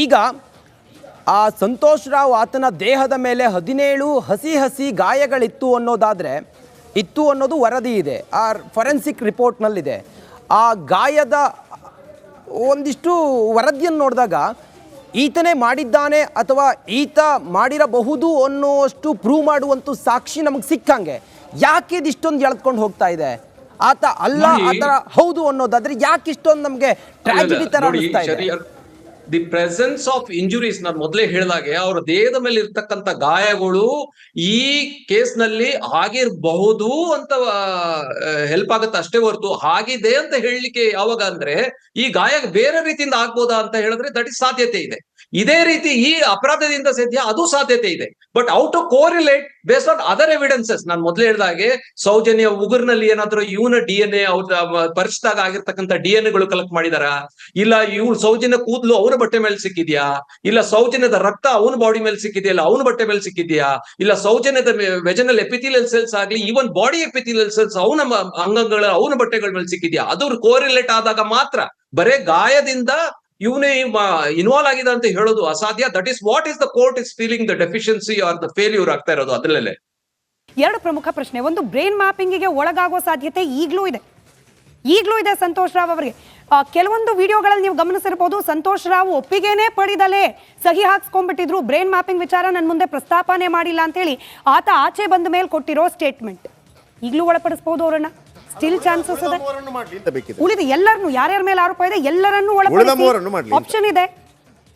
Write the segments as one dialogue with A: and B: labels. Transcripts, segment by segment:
A: ಈಗ ಆ ಸಂತೋಷ್ ರಾವ್ ಆತನ ದೇಹದ ಮೇಲೆ 17 ಹಸಿ ಗಾಯಗಳಿತ್ತು ಅನ್ನೋದಾದರೆ ಇತ್ತು ಅನ್ನೋದು ವರದಿ ಇದೆ, ಆ ಫೊರೆನ್ಸಿಕ್ ರಿಪೋರ್ಟ್ನಲ್ಲಿದೆ. ಆ ಗಾಯದ ಒಂದಿಷ್ಟು ವರದಿಯನ್ನು ನೋಡಿದಾಗ ಈತನೇ ಮಾಡಿದ್ದಾನೆ ಅಥವಾ ಈತ ಮಾಡಿರಬಹುದು ಅನ್ನೋಷ್ಟು ಪ್ರೂವ್ ಮಾಡುವಂಥ ಸಾಕ್ಷಿ ನಮಗೆ ಸಿಕ್ಕಂಗೆ ಯಾಕೆ ಇದಿಷ್ಟೊಂದು ಎಳೆದುಕೊಂಡು ಹೋಗ್ತಾ ಇದೆ? ಆತ ಅಲ್ಲ ಆ ಥರ ಹೌದು ಅನ್ನೋದಾದ್ರೆ ಯಾಕೆ ಇಷ್ಟೊಂದು ನಮಗೆ ಟ್ರಾಜಿಡಿ ತರ ಅನಿಸ್ತಾ ಇದೆ?
B: ದಿ ಪ್ರೆಸೆನ್ಸ್ ಆಫ್ ಇಂಜುರೀಸ್ ನಾನು ಮೊದಲೇ ಹೇಳಿದಾಗೆ ಅವರ ದೇಹದ ಮೇಲೆ ಇರ್ತಕ್ಕಂಥ ಗಾಯಗಳು ಈ ಕೇಸ್ ನಲ್ಲಿ ಆಗಿರಬಹುದು ಅಂತ ಹೆಲ್ಪ್ ಆಗುತ್ತೆ ಅಷ್ಟೇ ಹೊರತು ಆಗಿದೆ ಅಂತ ಹೇಳಲಿಕ್ಕೆ ಯಾವಾಗ ಅಂದ್ರೆ ಈ ಗಾಯ ಬೇರೆ ರೀತಿಯಿಂದ ಆಗ್ಬೋದಾ ಅಂತ ಹೇಳಿದ್ರೆ ದಟ್ ಇಸ್ ಸಾಧ್ಯತೆ ಇದೆ. ಇದೇ ರೀತಿ ಈ ಅಪರಾಧದಿಂದ ಸದ್ಯ ಅದು ಸಾಧ್ಯತೆ ಇದೆ. But ought to correlate based on other evidences ನಾನು ಮೊದಲೇ ಹೇಳಿದಾಗೆ ಸೌಜನ್ಯ ಉಗುರ್ನಲ್ಲಿ ಏನಾದ್ರು ಇವನ DNA ಅವ್ರ ಪರಿಚಿತಾಗ ಆಗಿರ್ತಕ್ಕಂಥ DNA ಗಳು ಕಲೆಕ್ಟ್ ಮಾಡಿದಾರ, ಇಲ್ಲ ಇವ್ರು ಸೌಜನ್ಯ ಕೂದಲು ಅವನ ಬಟ್ಟೆ ಮೇಲೆ ಸಿಕ್ಕಿದ್ಯಾ, ಇಲ್ಲ ಸೌಜನ್ಯದ ರಕ್ತ ಅವನ ಬಾಡಿ ಮೇಲೆ ಸಿಕ್ಕಿದ್ಯಾ, ಅವನ ಬಟ್ಟೆ ಮೇಲೆ ಸಿಕ್ಕಿದ್ಯಾ, ಇಲ್ಲ ಸೌಜನ್ಯದ ವೆಜನಲ್ ಎಪಿಥಿಲಿಯಲ್ ಸೆಲ್ಸ್ ಆಗ್ಲಿ ಈವನ್ ಬಾಡಿ ಎಪಿಥಿಲಿಯಲ್ ಸೆಲ್ಸ್ ಅವನ ಅಂಗಗಳ ಅವನ ಬಟ್ಟೆಗಳ ಮೇಲೆ ಸಿಕ್ಕಿದ್ಯಾ, ಅದು ಕೋರಿಲೇಟ್ ಆದಾಗ ಮಾತ್ರ ಬರೇ ಗಾಯದಿಂದ ಇವನೇ ಇನ್ವಾಲ್ವ್ ಆಗಿದೆ ಅಂತ ಹೇಳೋದು ಅಸಾಧ್ಯ. That is what is the court is feeling the deficiency are the failure ಆಗ್ತಾ ಇರೋದು ಅದ್ರಲ್ಲೇ.
C: ಎರಡು ಪ್ರಮುಖ ಪ್ರಶ್ನೆ. ಒಂದು, ಬ್ರೈನ್ ಮ್ಯಾಪಿಂಗಿಗೆ ಒಳಗಾಗೋ ಸಾಧ್ಯತೆ ಈಗಲೂ ಇದೆ ಸಂತೋಷ್ ರಾವ್ ಅವರಿಗೆ. ಕೆಲವೊಂದು ವಿಡಿಯೋಗಳಲ್ಲಿ ನೀವು ಗಮನಿಸಿರಬಹುದು, ಸಂತೋಷ್ ರಾವ್ ಒಪ್ಪಿಗೆನೇ ಪಡೆದಲೇ ಸಹಿ ಹಾಕ್ಸ್ಕೊಂಡ್ಬಿಟ್ಟಿದ್ರು, ಬ್ರೈನ್ ಮ್ಯಾಪಿಂಗ್ ವಿಚಾರ ನನ್ನ ಮುಂದೆ ಪ್ರಸ್ತಾಪನೆ ಮಾಡಿಲ್ಲ ಅಂತೇಳಿ ಆತ ಆಚೆ ಬಂದ ಮೇಲೆ ಕೊಟ್ಟಿರೋ ಸ್ಟೇಟ್ಮೆಂಟ್. ಈಗಲೂ ಒಳಪಡಿಸಬಹುದು ಅವರನ್ನ, ಸ್ಟಿಲ್ ಚಾನ್ಸಸ್ ಇದೆ. ಉಳಿದ ಎಲ್ಲರನ್ನು ಯಾರ್ಯಾರ ಮೇಲೆ ಆರೋಪ ಇದೆ ಎಲ್ಲರನ್ನೂ ಒಳಪಡಿಸಿ ಆಪ್ಷನ್ ಇದೆ.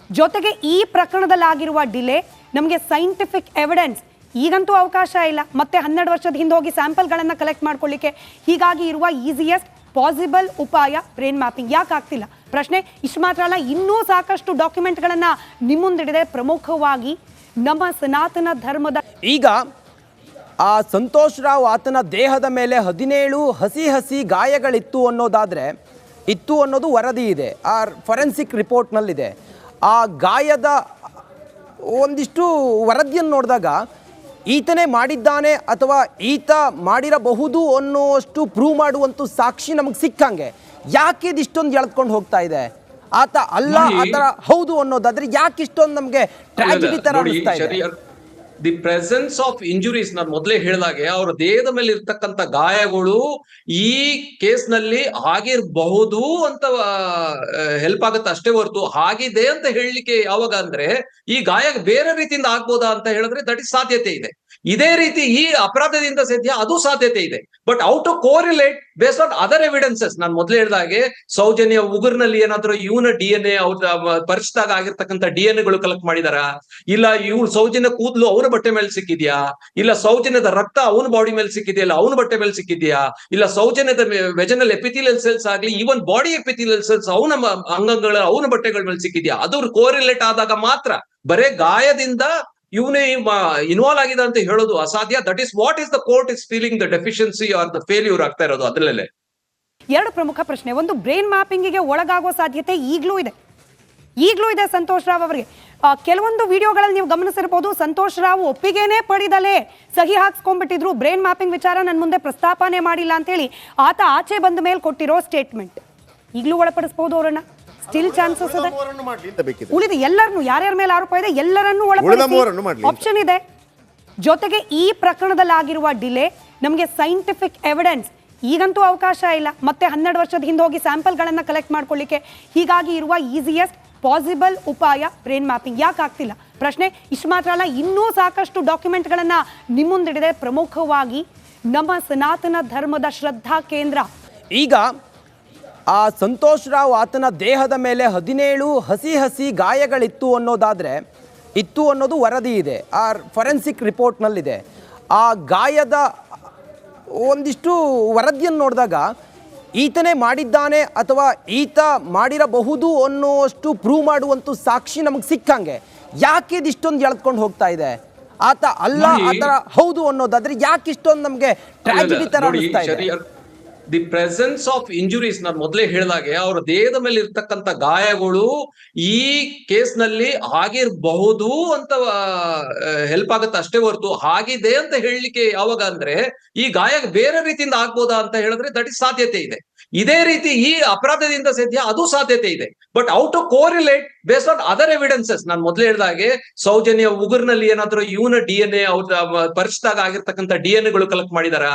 C: ಜೊತೆಗೆ ಈ ಪ್ರಕರಣದಲ್ಲಿ ಆಗಿರುವ ಡಿಲೇ ನಮಗೆ ಸೈಂಟಿಫಿಕ್ ಎವಿಡೆನ್ಸ್ ಈಗಂತೂ ಅವಕಾಶ ಇಲ್ಲ, ಮತ್ತೆ 12 ವರ್ಷದ ಹಿಂದೆ ಹೋಗಿ ಸ್ಯಾಂಪಲ್ಗಳನ್ನು ಕಲೆಕ್ಟ್ ಮಾಡ್ಕೊಳ್ಳಿಕ್ಕೆ. ಹೀಗಾಗಿ ಇರುವ ಈಸಿಯೆಸ್ಟ್ ಪಾಸಿಬಲ್ ಉಪಾಯ ಬ್ರೈನ್ ಮ್ಯಾಪಿಂಗ್. ಯಾಕೆ ಆಗ್ತಿಲ್ಲ ಪ್ರಶ್ನೆ ಇಷ್ಟು ಮಾತ್ರ ಅಲ್ಲ, ಇನ್ನೂ ಸಾಕಷ್ಟು ಡಾಕ್ಯುಮೆಂಟ್ಗಳನ್ನು ನಿಮ್ಮ ಮುಂದಿಡಿದೆ. ಪ್ರಮುಖವಾಗಿ ನಮ್ಮ ಸನಾತನ ಧರ್ಮದ
A: ಈಗ ಆ ಸಂತೋಷ್ ರಾವ್ ಆತನ ದೇಹದ ಮೇಲೆ 17 ಹಸಿ ಗಾಯಗಳಿತ್ತು ಅನ್ನೋದಾದರೆ ಇತ್ತು ಅನ್ನೋದು ವರದಿ ಇದೆ, ಆ ಫೊರೆನ್ಸಿಕ್ ರಿಪೋರ್ಟ್ನಲ್ಲಿದೆ. ಆ ಗಾಯದ ಒಂದಿಷ್ಟು ವರದಿಯನ್ನು ನೋಡಿದಾಗ ಈತನೇ ಮಾಡಿದ್ದಾನೆ ಅಥವಾ ಈತ ಮಾಡಿರಬಹುದು ಅನ್ನೋಷ್ಟು ಪ್ರೂವ್ ಮಾಡುವಂಥ ಸಾಕ್ಷಿ ನಮಗೆ ಸಿಕ್ಕಂಗೆ ಯಾಕೆ ಇದಿಷ್ಟೊಂದು ಎಳೆದುಕೊಂಡು ಹೋಗ್ತಾ ಇದೆ? ಆತ ಅಲ್ಲ ಆ ಥರ ಹೌದು ಅನ್ನೋದಾದ್ರೆ ಯಾಕೆ ಇಷ್ಟೊಂದು ನಮಗೆ ಟ್ರಾಜಿಡಿ ತರ ಅನಿಸ್ತಾ ಇದೆ?
B: ದಿ ಪ್ರೆಸೆನ್ಸ್ ಆಫ್ ಇಂಜುರೀಸ್ ನಾನು ಮೊದಲೇ ಹೇಳಿದಾಗೆ ಅವರ ದೇಹದ ಮೇಲೆ ಇರ್ತಕ್ಕಂಥ ಗಾಯಗಳು ಈ ಕೇಸ್ ನಲ್ಲಿ ಆಗಿರಬಹುದು ಅಂತ ಹೆಲ್ಪ್ ಆಗುತ್ತೆ ಅಷ್ಟೇ ಹೊರತು ಆಗಿದೆ ಅಂತ ಹೇಳಲಿಕ್ಕೆ ಯಾವಾಗ ಅಂದ್ರೆ ಈ ಗಾಯ ಬೇರೆ ರೀತಿಯಿಂದ ಆಗ್ಬೋದಾ ಅಂತ ಹೇಳಿದ್ರೆ ದಟ್ ಇಸ್ ಸಾಧ್ಯತೆ ಇದೆ. ಇದೇ ರೀತಿ ಈ ಅಪರಾಧದಿಂದ ಸದ್ಯ ಅದು ಸಾಧ್ಯತೆ ಇದೆ. But ought to correlate based on other evidences ನಾನು ಮೊದಲೇ ಹೇಳಿದಾಗೆ ಸೌಜನ್ಯ ಉಗುರ್ನಲ್ಲಿ ಏನಾದ್ರು ಇವನ DNA ಅವ್ರ ಪರಿಚಿತಾಗ ಆಗಿರ್ತಕ್ಕಂಥ DNA ಗಳು ಕಲೆಕ್ಟ್ ಮಾಡಿದಾರ, ಇಲ್ಲ ಇವ್ರು ಸೌಜನ್ಯ ಕೂದಲು ಅವನ ಬಟ್ಟೆ ಮೇಲೆ ಸಿಕ್ಕಿದ್ಯಾ, ಇಲ್ಲ ಸೌಜನ್ಯದ ರಕ್ತ ಅವನ ಬಾಡಿ ಮೇಲೆ ಸಿಕ್ಕಿದ್ಯಾ, ಇಲ್ಲ ಅವನ ಬಟ್ಟೆ ಮೇಲೆ ಸಿಕ್ಕಿದ್ಯಾ, ಇಲ್ಲ ಸೌಜನ್ಯದ ವೆಜನಲ್ ಎಪಿಥಿಲಿಯಲ್ ಸೆಲ್ಸ್ ಆಗ್ಲಿ ಈವನ್ ಬಾಡಿ ಎಪಿಥಿಲಿಯಲ್ ಸೆಲ್ಸ್ ಅವನ ಅಂಗಗಳ ಅವನ ಬಟ್ಟೆಗಳ ಮೇಲೆ ಸಿಕ್ಕಿದ್ಯಾ, ಅದು ಕೋರಿಲೇಟ್ ಆದಾಗ ಮಾತ್ರ ಬರೇ ಗಾಯದಿಂದ ಇವನೇ ಇನ್ವಾಲ್ವ್ ಆಗಿದೆ ಅಂತ ಹೇಳೋದು ಅಸಾಧ್ಯ. That is what is the court is feeling the deficiency are the failure ಆಗ್ತಾ ಇರೋದು ಅದ್ರಲ್ಲೇ.
C: ಎರಡು ಪ್ರಮುಖ ಪ್ರಶ್ನೆ. ಒಂದು, ಬ್ರೈನ್ ಮ್ಯಾಪಿಂಗಿಗೆ ಒಳಗಾಗೋ ಸಾಧ್ಯತೆ ಈಗಲೂ ಇದೆ ಸಂತೋಷ್ ರಾವ್ ಅವರಿಗೆ. ಕೆಲವೊಂದು ವಿಡಿಯೋಗಳಲ್ಲಿ ನೀವು ಗಮನಿಸಿರಬಹುದು, ಸಂತೋಷ್ ರಾವ್ ಒಪ್ಪಿಗೆನೇ ಪಡೆದಲೇ ಸಹಿ ಹಾಕ್ಸ್ಕೊಂಡ್ಬಿಟ್ಟಿದ್ರು, ಬ್ರೈನ್ ಮ್ಯಾಪಿಂಗ್ ವಿಚಾರ ನನ್ನ ಮುಂದೆ ಪ್ರಸ್ತಾಪನೆ ಮಾಡಿಲ್ಲ ಅಂತೇಳಿ ಆತ ಆಚೆ ಬಂದ ಮೇಲೆ ಕೊಟ್ಟಿರೋ ಸ್ಟೇಟ್ಮೆಂಟ್. ಈಗಲೂ ಒಳಪಡಿಸಬಹುದು ಅವರನ್ನ, ಸ್ಟಿಲ್ ಚಾನ್ಸಸ್ ಇದೆ. ಉಳಿದ ಎಲ್ಲರನ್ನು ಯಾರ್ಯಾರ ಮೇಲೆ ಆರೋಪ ಇದೆ ಎಲ್ಲರನ್ನೂ ಒಳಪಡಿಸಿ ಆಪ್ಷನ್ ಇದೆ. ಜೊತೆಗೆ ಈ ಪ್ರಕರಣದಲ್ಲಿ ಆಗಿರುವ ಡಿಲೇ ನಮಗೆ ಸೈಂಟಿಫಿಕ್ ಎವಿಡೆನ್ಸ್ ಈಗಂತೂ ಅವಕಾಶ ಇಲ್ಲ, ಮತ್ತೆ 12 ವರ್ಷದ ಹಿಂದೆ ಹೋಗಿ ಸ್ಯಾಂಪಲ್ಗಳನ್ನು ಕಲೆಕ್ಟ್ ಮಾಡ್ಕೊಳ್ಳಿಕ್ಕೆ. ಹೀಗಾಗಿ ಇರುವ ಈಸಿಯೆಸ್ಟ್ ಪಾಸಿಬಲ್ ಉಪಾಯ ಬ್ರೈನ್ ಮ್ಯಾಪಿಂಗ್. ಯಾಕೆ ಆಗ್ತಿಲ್ಲ ಪ್ರಶ್ನೆ ಇಷ್ಟು ಮಾತ್ರ ಅಲ್ಲ, ಇನ್ನೂ ಸಾಕಷ್ಟು ಡಾಕ್ಯುಮೆಂಟ್ಗಳನ್ನು ನಿಮ್ಮ ಮುಂದಿಡಿದೆ. ಪ್ರಮುಖವಾಗಿ ನಮ್ಮ ಸನಾತನ ಧರ್ಮದ ಶ್ರದ್ಧಾ ಕೇಂದ್ರ.
A: ಈಗ ಆ ಸಂತೋಷ್ ರಾವ್ ಆತನ ದೇಹದ ಮೇಲೆ 17 ಹಸಿ ಗಾಯಗಳಿತ್ತು ಅನ್ನೋದಾದರೆ ಇತ್ತು ಅನ್ನೋದು ವರದಿ ಇದೆ, ಆ ಫೊರೆನ್ಸಿಕ್ ರಿಪೋರ್ಟ್ನಲ್ಲಿದೆ. ಆ ಗಾಯದ ಒಂದಿಷ್ಟು ವರದಿಯನ್ನು ನೋಡಿದಾಗ ಈತನೇ ಮಾಡಿದ್ದಾನೆ ಅಥವಾ ಈತ ಮಾಡಿರಬಹುದು ಅನ್ನೋಷ್ಟು ಪ್ರೂವ್ ಮಾಡುವಂಥ ಸಾಕ್ಷಿ ನಮಗೆ ಸಿಕ್ಕಂಗೆ ಯಾಕೆ ಇದಿಷ್ಟೊಂದು ಎಳೆದುಕೊಂಡು ಹೋಗ್ತಾ ಇದೆ? ಆತ ಅಲ್ಲ ಆ ಥರ ಹೌದು ಅನ್ನೋದಾದ್ರೆ ಯಾಕೆ ಇಷ್ಟೊಂದು ನಮಗೆ ಟ್ರಾಜಿಡಿ ತರ ಅನಿಸ್ತಾ ಇದೆ?
B: ದಿ ಪ್ರೆಸೆನ್ಸ್ ಆಫ್ ಇಂಜುರೀಸ್ ನಾನು ಮೊದಲೇ ಹೇಳಿದಾಗೆ ಅವರ ದೇಹದ ಮೇಲೆ ಇರ್ತಕ್ಕಂಥ ಗಾಯಗಳು ಈ ಕೇಸ್ ನಲ್ಲಿ ಆಗಿರಬಹುದು ಅಂತ ಹೆಲ್ಪ್ ಆಗುತ್ತೆ ಅಷ್ಟೇ ಹೊರತು ಆಗಿದೆ ಅಂತ ಹೇಳಲಿಕ್ಕೆ ಯಾವಾಗ ಅಂದ್ರೆ ಈ ಗಾಯ ಬೇರೆ ರೀತಿಯಿಂದ ಆಗ್ಬೋದಾ ಅಂತ ಹೇಳಿದ್ರೆ ದಟ್ ಇಸ್ ಸಾಧ್ಯತೆ ಇದೆ. ಇದೇ ರೀತಿ ಈ ಅಪರಾಧದಿಂದ ಸದ್ಯ ಅದು ಸಾಧ್ಯತೆ ಇದೆ. But ought to correlate based on other evidences ನಾನು ಮೊದಲೇ ಹೇಳಿದಾಗೆ ಸೌಜನ್ಯ ಉಗುರ್ನಲ್ಲಿ ಏನಾದ್ರು ಇವನ DNA ಅವ್ರ ಪರಿಚಿತಾಗ ಆಗಿರ್ತಕ್ಕಂಥ DNA ಗಳು ಕಲೆಕ್ಟ್ ಮಾಡಿದಾರ,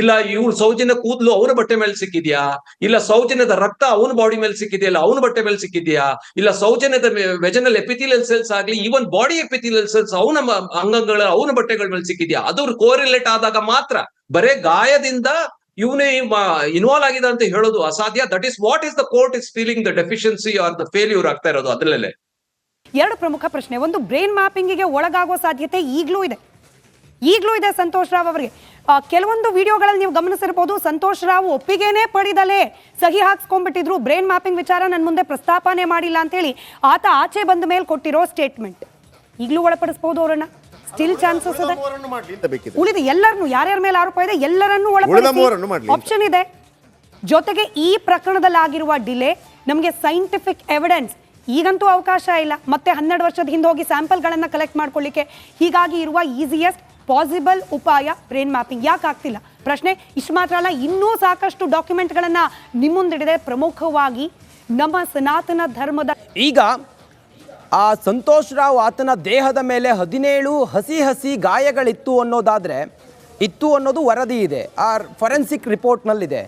B: ಇಲ್ಲ ಇವ್ರು ಸೌಜನ್ಯ ಕೂದಲು ಅವನ ಬಟ್ಟೆ ಮೇಲೆ ಸಿಕ್ಕಿದ್ಯಾ, ಇಲ್ಲ ಸೌಜನ್ಯದ ರಕ್ತ ಅವನ ಬಾಡಿ ಮೇಲೆ ಸಿಕ್ಕಿದ್ಯಾ, ಇಲ್ಲ ಅವನ ಬಟ್ಟೆ ಮೇಲೆ ಸಿಕ್ಕಿದ್ಯಾ, ಇಲ್ಲ ಸೌಜನ್ಯದ ವೆಜನಲ್ ಎಪಿಥಿಲಿಯಲ್ ಸೆಲ್ಸ್ ಆಗ್ಲಿ ಈವನ್ ಬಾಡಿ ಎಪಿಥಿಲಿಯಲ್ ಸೆಲ್ಸ್ ಅವನ ಅಂಗಗಳ ಅವನ ಬಟ್ಟೆಗಳ ಮೇಲೆ ಸಿಕ್ಕಿದ್ಯಾ, ಅದು ಕೋರಿಲೇಟ್ ಆದಾಗ ಮಾತ್ರ ಬರೇ ಗಾಯದಿಂದ ಇವನೇ ಇನ್ವಾಲ್ವ್ ಆಗಿದೆ ಅಂತ ಹೇಳೋದು ಅಸಾಧ್ಯ. That is what is the court is feeling the deficiency are the failure ಆಗ್ತಾ ಇರೋದು ಅದ್ರಲ್ಲೇ.
C: ಎರಡು ಪ್ರಮುಖ ಪ್ರಶ್ನೆ. ಒಂದು, ಬ್ರೈನ್ ಮ್ಯಾಪಿಂಗಿಗೆ ಒಳಗಾಗೋ ಸಾಧ್ಯತೆ ಈಗಲೂ ಇದೆ ಸಂತೋಷ್ ರಾವ್ ಅವರಿಗೆ. ಕೆಲವೊಂದು ವಿಡಿಯೋಗಳಲ್ಲಿ ನೀವು ಗಮನಿಸಿರ್ಬೋದು, ಸಂತೋಷ್ ರಾವ್ ಒಪ್ಪಿಗೆನೇ ಪಡೆದಲೇ ಸಹಿ ಹಾಕ್ಸ್ಕೊಂಡ್ಬಿಟ್ಟಿದ್ರು, ಬ್ರೈನ್ ಮ್ಯಾಪಿಂಗ್ ವಿಚಾರ ನನ್ನ ಮುಂದೆ ಪ್ರಸ್ತಾಪನೆ ಮಾಡಿಲ್ಲ ಅಂತೇಳಿ ಆತ ಆಚೆ ಬಂದ ಮೇಲೆ ಕೊಟ್ಟಿರೋ ಸ್ಟೇಟ್ಮೆಂಟ್. ಈಗಲೂ ಒಳಪಡಿಸಬಹುದು ಅವರನ್ನ, ಸ್ಟಿಲ್ ಚಾನ್ಸಸ್ ಇದೆ. ಉಳಿದ ಎಲ್ಲರನ್ನು, ಯಾರ್ಯಾರ ಮೇಲೆ ಆರೋಪ ಇದೆ ಎಲ್ಲರನ್ನೂ ಒಳಪಡಿಸಿ ಆಪ್ಷನ್ ಇದೆ. ಜೊತೆಗೆ ಈ ಪ್ರಕರಣದಲ್ಲಿ ಆಗಿರುವ ಡಿಲೇ ನಮಗೆ ಸೈಂಟಿಫಿಕ್ ಎವಿಡೆನ್ಸ್ ಈಗಂತೂ ಅವಕಾಶ ಇಲ್ಲ, ಮತ್ತೆ 12 ವರ್ಷದ ಹಿಂದೆ ಹೋಗಿ ಸ್ಯಾಂಪಲ್ಗಳನ್ನು ಕಲೆಕ್ಟ್ ಮಾಡ್ಕೊಳ್ಳಿಕ್ಕೆ. ಹೀಗಾಗಿ ಇರುವ ಈಸಿಯೆಸ್ಟ್ ಪಾಸಿಬಲ್ ಉಪಾಯ ಬ್ರೈನ್ ಮ್ಯಾಪಿಂಗ್. ಯಾಕೆ ಆಗ್ತಿಲ್ಲ ಪ್ರಶ್ನೆ. ಇಷ್ಟು ಮಾತ್ರ ಅಲ್ಲ, ಇನ್ನೂ ಸಾಕಷ್ಟು ಡಾಕ್ಯುಮೆಂಟ್ಗಳನ್ನು ನಿಮ್ಮುಂದಿಡಿದೆ. ಪ್ರಮುಖವಾಗಿ ನಮ್ಮ ಸನಾತನ ಧರ್ಮದ
A: ಈಗ ಆ ಸಂತೋಷ್ ರಾವ್ ಆತನ ದೇಹದ ಮೇಲೆ 17 ಹಸಿ ಗಾಯಗಳಿತ್ತು ಅನ್ನೋದಾದರೆ, ಇತ್ತು ಅನ್ನೋದು ವರದಿ ಇದೆ, ಆ ಫೊರೆನ್ಸಿಕ್ ರಿಪೋರ್ಟ್ನಲ್ಲಿದೆ.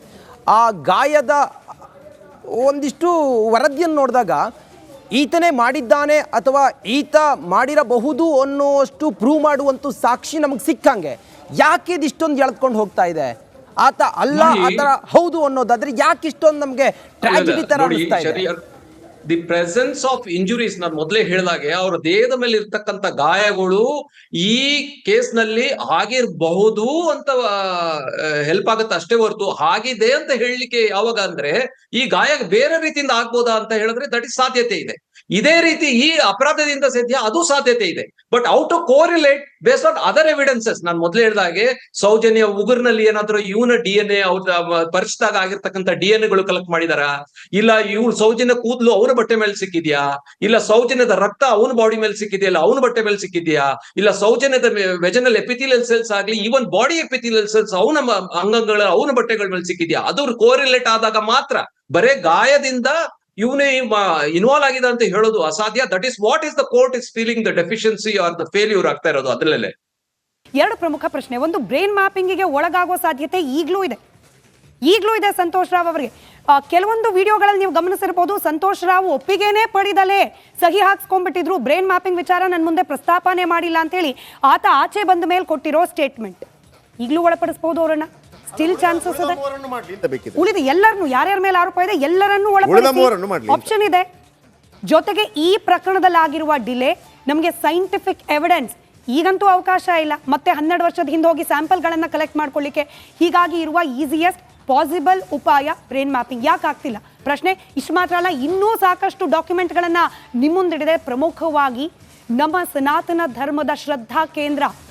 A: ಆ ಗಾಯದ ಒಂದಿಷ್ಟು ವರದಿಯನ್ನು ನೋಡಿದಾಗ ಈತನೇ ಮಾಡಿದ್ದಾನೆ ಅಥವಾ ಈತ ಮಾಡಿರಬಹುದು ಅನ್ನೋಷ್ಟು ಪ್ರೂವ್ ಮಾಡುವಂಥ ಸಾಕ್ಷಿ ನಮಗೆ ಸಿಕ್ಕಂಗೆ. ಯಾಕೆ ಇದಿಷ್ಟೊಂದು ಎಳ್ಕೊಂಡು ಹೋಗ್ತಾ ಇದೆ? ಆತ ಅಲ್ಲ ಆತರ ಹೌದು ಅನ್ನೋದಾದ್ರೆ ಯಾಕೆ ಇಷ್ಟೊಂದು ನಮಗೆ ಟ್ರಾಜಿಡಿ ತರ ಅನಿಸ್ತಾ ಇದೆ?
B: ದಿ ಪ್ರೆಸೆನ್ಸ್ ಆಫ್ ಇಂಜುರೀಸ್ ನಾನು ಮೊದಲೇ ಹೇಳಿದಾಗೆ ಅವರ ದೇಹದ ಮೇಲೆ ಇರ್ತಕ್ಕಂಥ ಗಾಯಗಳು ಈ ಕೇಸ್ ನಲ್ಲಿ ಆಗಿರಬಹುದು ಅಂತ ಹೆಲ್ಪ್ ಆಗುತ್ತೆ ಅಷ್ಟೇ ಹೊರತು ಆಗಿದೆ ಅಂತ ಹೇಳಲಿಕ್ಕೆ ಯಾವಾಗ ಅಂದ್ರೆ ಈ ಗಾಯ ಬೇರೆ ರೀತಿಯಿಂದ ಆಗ್ಬೋದಾ ಅಂತ ಹೇಳಿದ್ರೆ ದಟ್ ಇಸ್ ಸಾಧ್ಯತೆ ಇದೆ. ಇದೇ ರೀತಿ ಈ ಅಪರಾಧದಿಂದ ಸದ್ಯ ಅದು ಸಾಧ್ಯತೆ ಇದೆ. But ought to correlate based on other evidences ನಾನು ಮೊದಲೇ ಹೇಳಿದಾಗೆ ಸೌಜನ್ಯ ಉಗುರ್ನಲ್ಲಿ ಏನಾದ್ರು ಇವನ DNA ಅವ್ರ ಪರಿಚಿತಾಗ ಆಗಿರ್ತಕ್ಕಂಥ DNA ಗಳು ಕಲೆಕ್ಟ್ ಮಾಡಿದಾರ, ಇಲ್ಲ ಇವ್ರು ಸೌಜನ್ಯ ಕೂದಲು ಅವನ ಬಟ್ಟೆ ಮೇಲೆ ಸಿಕ್ಕಿದ್ಯಾ, ಇಲ್ಲ ಸೌಜನ್ಯದ ರಕ್ತ ಅವನ ಬಾಡಿ ಮೇಲೆ ಸಿಕ್ಕಿದ್ಯಾ, ಇಲ್ಲ ಅವನ ಬಟ್ಟೆ ಮೇಲೆ ಸಿಕ್ಕಿದ್ಯಾ, ಇಲ್ಲ ಸೌಜನ್ಯದ ವೆಜನಲ್ ಎಪಿಥಿಲಿಯಲ್ ಸೆಲ್ಸ್ ಆಗ್ಲಿ ಈವನ್ ಬಾಡಿ ಎಪಿಥಿಲಿಯಲ್ ಸೆಲ್ಸ್ ಅವನ ಅಂಗಗಳ ಅವನ ಬಟ್ಟೆಗಳ ಮೇಲೆ ಸಿಕ್ಕಿದ್ಯಾ, ಅದು ಕೋರಿಲೇಟ್ ಆದಾಗ ಮಾತ್ರ ಬರೇ ಗಾಯದಿಂದ ಇವನೇ ಇನ್ವಾಲ್ವ್ ಆಗಿದೆ ಅಂತ ಹೇಳೋದು ಅಸಾಧ್ಯ. That is what is the court is feeling the deficiency are the failure ಆಗ್ತಾ ಇರೋದು ಅದ್ರಲ್ಲೇ.
C: ಎರಡು ಪ್ರಮುಖ ಪ್ರಶ್ನೆ. ಒಂದು, ಬ್ರೈನ್ ಮ್ಯಾಪಿಂಗಿಗೆ ಒಳಗಾಗೋ ಸಾಧ್ಯತೆ ಈಗಲೂ ಇದೆ ಸಂತೋಷ್ ರಾವ್ ಅವರಿಗೆ. ಕೆಲವೊಂದು ವಿಡಿಯೋಗಳಲ್ಲಿ ನೀವು ಗಮನಿಸಿರ್ಬೋದು, ಸಂತೋಷ್ ರಾವ್ ಒಪ್ಪಿಗೆನೇ ಪಡೆದಲೇ ಸಹಿ ಹಾಕ್ಸ್ಕೊಂಡ್ಬಿಟ್ಟಿದ್ರು, ಬ್ರೈನ್ ಮ್ಯಾಪಿಂಗ್ ವಿಚಾರ ನನ್ನ ಮುಂದೆ ಪ್ರಸ್ತಾಪನೆ ಮಾಡಿಲ್ಲ ಅಂತೇಳಿ ಆತ ಆಚೆ ಬಂದ ಮೇಲೆ ಕೊಟ್ಟಿರೋ ಸ್ಟೇಟ್ಮೆಂಟ್. ಈಗಲೂ ಒಳಪಡಿಸಬಹುದು ಅವರನ್ನ, ಸ್ಟಿಲ್ ಚಾನ್ಸಸ್ ಇದೆ. ಉಳಿದ ಎಲ್ಲರನ್ನು, ಯಾರ್ಯಾರ ಮೇಲೆ ಆರೋಪ ಇದೆ ಎಲ್ಲರನ್ನೂ ಒಳಪಡಿಸಿ ಆಪ್ಷನ್ ಇದೆ. ಜೊತೆಗೆ ಈ ಪ್ರಕರಣದಲ್ಲಿ ಆಗಿರುವ ಡಿಲೇ ನಮಗೆ ಸೈಂಟಿಫಿಕ್ ಎವಿಡೆನ್ಸ್ ಈಗಂತೂ ಅವಕಾಶ ಇಲ್ಲ, ಮತ್ತೆ 12 ವರ್ಷದ ಹಿಂದೆ ಹೋಗಿ ಸ್ಯಾಂಪಲ್ಗಳನ್ನು ಕಲೆಕ್ಟ್ ಮಾಡ್ಕೊಳ್ಳಿಕ್ಕೆ. ಹೀಗಾಗಿ ಇರುವ ಈಸಿಯೆಸ್ಟ್ ಪಾಸಿಬಲ್ ಉಪಾಯ ಬ್ರೈನ್ ಮ್ಯಾಪಿಂಗ್. ಯಾಕೆ ಆಗ್ತಿಲ್ಲ ಪ್ರಶ್ನೆ. ಇಷ್ಟು ಮಾತ್ರ ಅಲ್ಲ, ಇನ್ನೂ ಸಾಕಷ್ಟು ಡಾಕ್ಯುಮೆಂಟ್ಗಳನ್ನು ನಿಮ್ಮುಂದಿಡಿದೆ. ಪ್ರಮುಖವಾಗಿ ನಮ್ಮ ಸನಾತನ ಧರ್ಮದ ಶ್ರದ್ಧಾ ಕೇಂದ್ರ